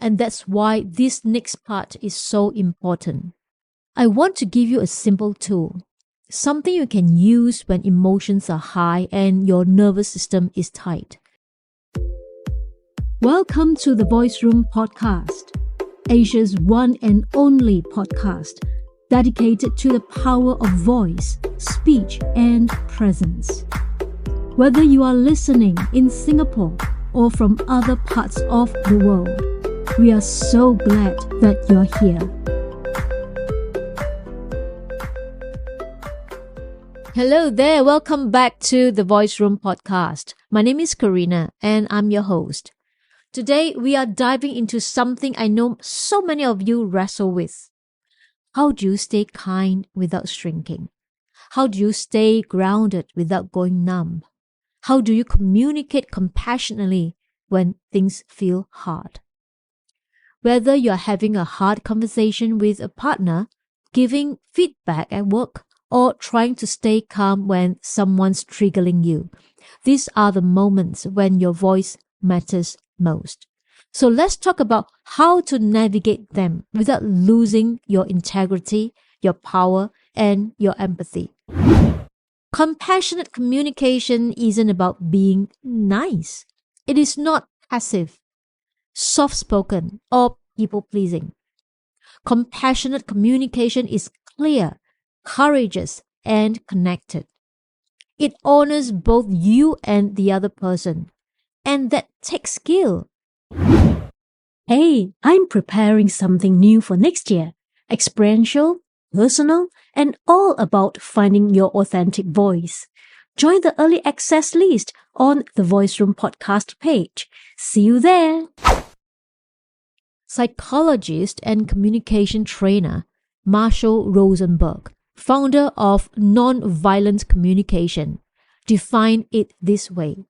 And that's why this next part is so important. I want to give you a simple tool, something you can use when emotions are high and your nervous system is tight. Welcome to the Voice Room Podcast, Asia's one and only podcast dedicated to the power of voice, speech, and presence. Whether you are listening in Singapore or from other parts of the world, we are so glad that you're here. Hello there, welcome back to the Voice Room Podcast. My name is Karina and I'm your host. Today we are diving into something I know so many of you wrestle with. How do you stay kind without shrinking? How do you stay grounded without going numb? How do you communicate compassionately when things feel hard? Whether you're having a hard conversation with a partner, giving feedback at work, or trying to stay calm when someone's triggering you, these are the moments when your voice matters most. So let's talk about how to navigate them without losing your integrity, your power, and your empathy. Compassionate communication isn't about being nice. It is not passive, soft-spoken, or people-pleasing. Compassionate communication is clear, courageous, and connected. It honors both you and the other person, and that takes skill. Hey, I'm preparing something new for next year. Experiential, personal, and all about finding your authentic voice. Join the early access list on the Voice Room podcast page. See you there. Psychologist and communication trainer Marshall Rosenberg, founder of nonviolent communication, defined it this way.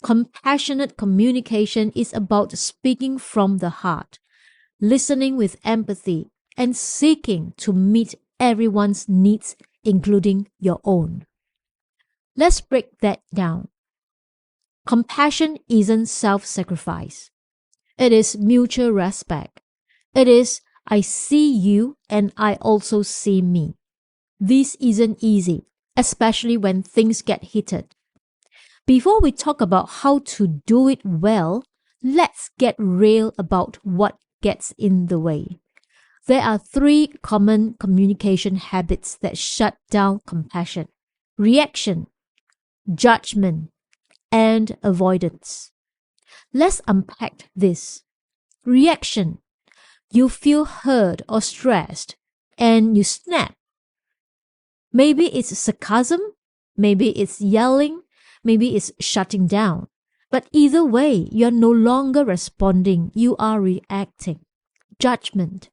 Compassionate communication is about speaking from the heart, listening with empathy, and seeking to meet everyone's needs, including your own. Let's break that down. Compassion isn't self-sacrifice. It is mutual respect. It is, I see you and I also see me. This isn't easy, especially when things get heated. Before we talk about how to do it well, let's get real about what gets in the way. There are 3 common communication habits that shut down compassion: reaction, judgment, and avoidance. Let's unpack this. Reaction. You feel hurt or stressed and you snap. Maybe it's sarcasm, maybe it's yelling, maybe it's shutting down. But either way, you're no longer responding, you are reacting. Judgment.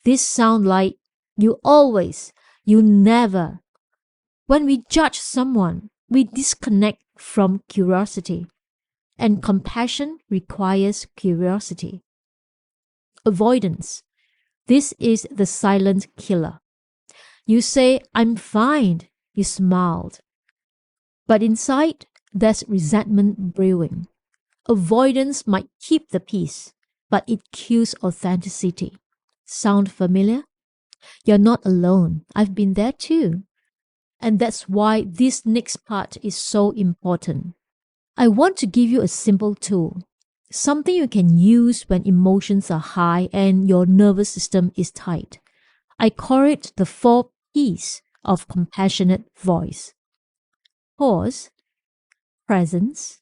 This sounds like you always, you never. When we judge someone, we disconnect from curiosity. And compassion requires curiosity. Avoidance. This is the silent killer. You say, I'm fine. You smiled. But inside, there's resentment brewing. Avoidance might keep the peace, but it kills authenticity. Sound familiar? You're not alone. I've been there too. And that's why this next part is so important. I want to give you a simple tool, something you can use when emotions are high and your nervous system is tight. I call it the 4 P's of compassionate voice. Pause, presence,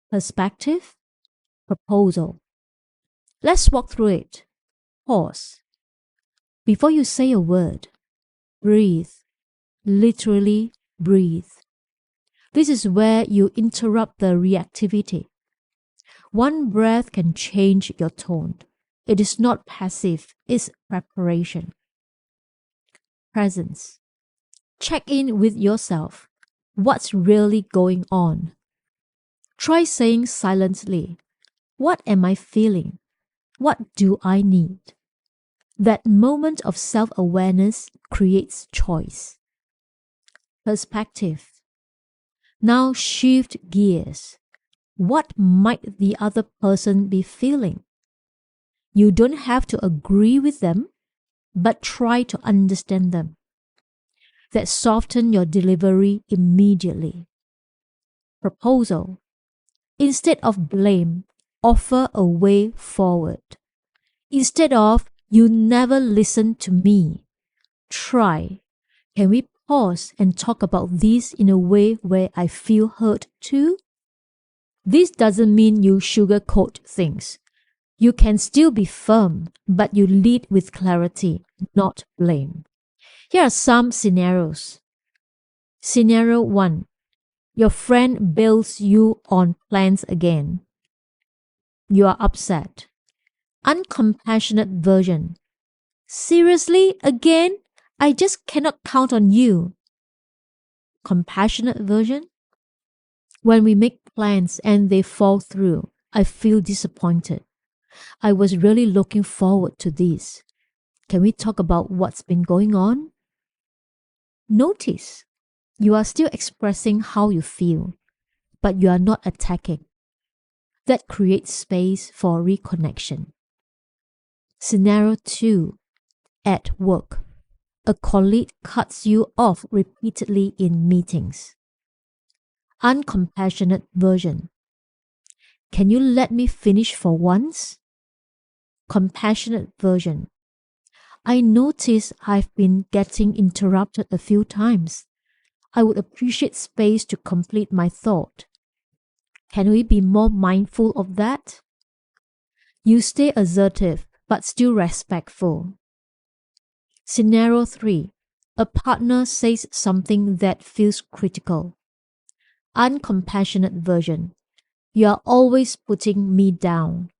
perspective, proposal. Let's walk through it. Pause. Before you say a word, breathe. Literally breathe. This is where you interrupt the reactivity. One breath can change your tone. It is not passive, it's preparation. Presence. Check in with yourself. What's really going on? Try saying silently, what am I feeling? What do I need? That moment of self-awareness creates choice. Perspective. Now shift gears. What might the other person be feeling? You don't have to agree with them, but try to understand them. That soften your delivery immediately. Proposal. Instead of blame, offer a way forward. Instead of, you never listen to me, try, can we pause and talk about this in a way where I feel heard too? This doesn't mean you sugarcoat things. You can still be firm, but you lead with clarity, not blame. Here are some scenarios. Scenario 1. Your friend bails you on plans again. You are upset. Uncompassionate version. Seriously, again? I just cannot count on you. Compassionate version. When we make plans and they fall through, I feel disappointed. I was really looking forward to this. Can we talk about what's been going on? Notice, you are still expressing how you feel, but you are not attacking. That creates space for reconnection. Scenario 2. At work. A colleague cuts you off repeatedly in meetings. Uncompassionate version. Can you let me finish for once? Compassionate version. I notice I've been getting interrupted a few times. I would appreciate space to complete my thought. Can we be more mindful of that? You stay assertive, but still respectful. Scenario 3. A partner says something that feels critical. Uncompassionate version. You are always putting me down.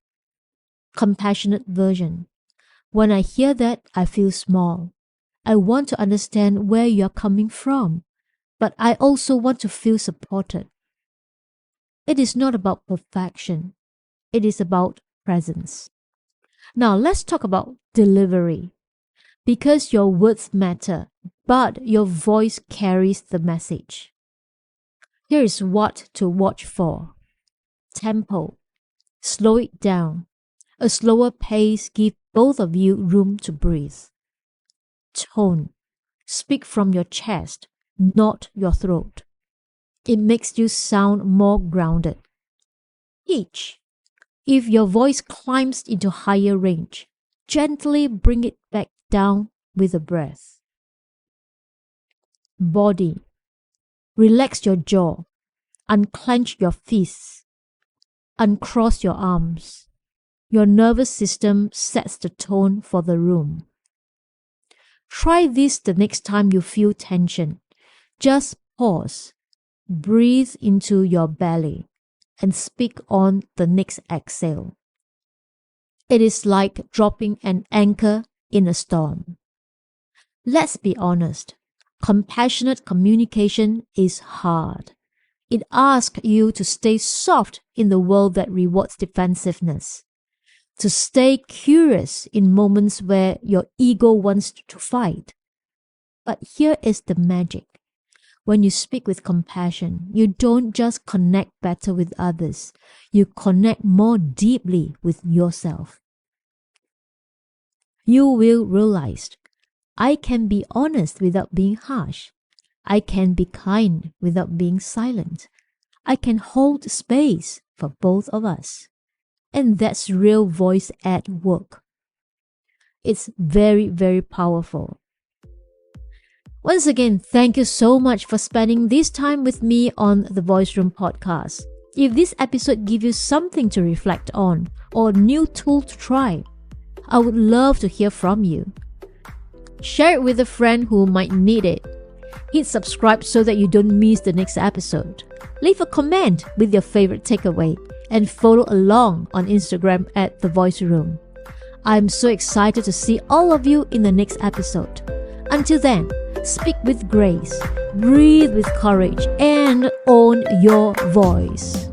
Compassionate version. When I hear that, I feel small. I want to understand where you are coming from, but I also want to feel supported. It is not about perfection. It is about presence. Now let's talk about delivery. Because your words matter, but your voice carries the message. Here is what to watch for. Tempo. Slow it down. A slower pace gives both of you room to breathe. Tone. Speak from your chest, not your throat. It makes you sound more grounded. Pitch. If your voice climbs into higher range, gently bring it back down with a breath. Body. Relax your jaw. Unclench your fists. Uncross your arms. Your nervous system sets the tone for the room. Try this the next time you feel tension. Just pause, breathe into your belly, and speak on the next exhale. It is like dropping an anchor in a storm. Let's be honest, compassionate communication is hard. It asks you to stay soft in the world that rewards defensiveness, to stay curious in moments where your ego wants to fight. But here is the magic. When you speak with compassion, you don't just connect better with others, you connect more deeply with yourself. You will realize, I can be honest without being harsh. I can be kind without being silent. I can hold space for both of us. And that's real voice at work. It's very, very powerful. Once again, thank you so much for spending this time with me on the Voice Room podcast. If this episode gives you something to reflect on or a new tool to try, I would love to hear from you. Share it with a friend who might need it. Hit subscribe so that you don't miss the next episode. Leave a comment with your favorite takeaway and follow along on Instagram at The Voice Room. I'm so excited to see all of you in the next episode. Until then, speak with grace, breathe with courage, and own your voice.